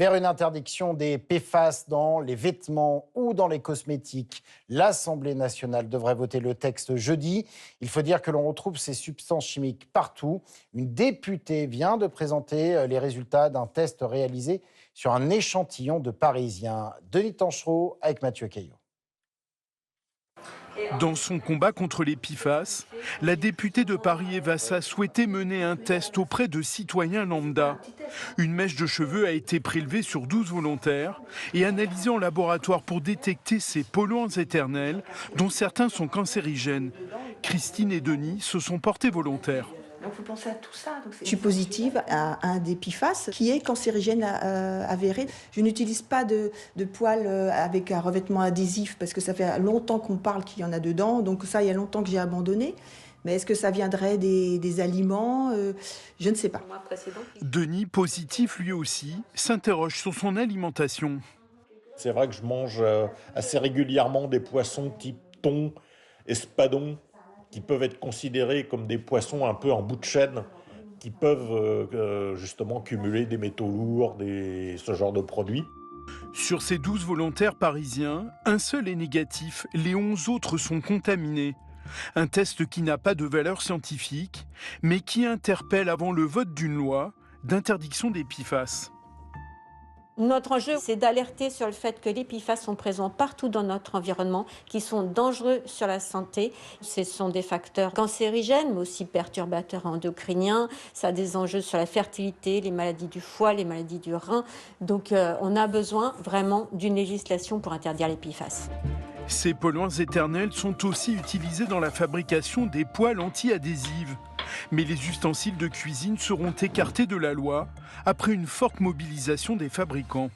Vers une interdiction des PFAS dans les vêtements ou dans les cosmétiques. L'Assemblée nationale devrait voter le texte jeudi. Il faut dire que l'on retrouve ces substances chimiques partout. Une députée vient de présenter les résultats d'un test réalisé sur un échantillon de Parisiens. Denis Tanchereau avec Mathieu Caillot. Dans son combat contre les PFAS, la députée de Paris-Evassa souhaitait mener un test auprès de citoyens lambda. Une mèche de cheveux a été prélevée sur 12 volontaires et analysée en laboratoire pour détecter ces polluants éternels dont certains sont cancérigènes. Christine et Denis se sont portés volontaires. Donc vous pensez à tout ça. Je suis positive à un des PFAS qui est cancérigène avéré. Je n'utilise pas de poêle avec un revêtement adhésif parce que ça fait longtemps qu'on parle qu'il y en a dedans. Donc ça, il y a longtemps que j'ai abandonné. Mais est-ce que ça viendrait des aliments Je ne sais pas. Denis, positif lui aussi, s'interroge sur son alimentation. C'est vrai que je mange assez régulièrement des poissons type thon, espadon, qui peuvent être considérés comme des poissons un peu en bout de chaîne, qui peuvent justement cumuler des métaux lourds, ce genre de produits. Sur ces 12 volontaires parisiens, un seul est négatif, les 11 autres sont contaminés. Un test qui n'a pas de valeur scientifique, mais qui interpelle avant le vote d'une loi d'interdiction des PFAS. Notre enjeu, c'est d'alerter sur le fait que les PFAS sont présents partout dans notre environnement, qui sont dangereux sur la santé. Ce sont des facteurs cancérigènes, mais aussi perturbateurs endocriniens. Ça a des enjeux sur la fertilité, les maladies du foie, les maladies du rein. Donc on a besoin vraiment d'une législation pour interdire les PFAS. Ces polluants éternels sont aussi utilisés dans la fabrication des poêles anti-adhésives. Mais les ustensiles de cuisine seront écartés de la loi après une forte mobilisation des fabricants.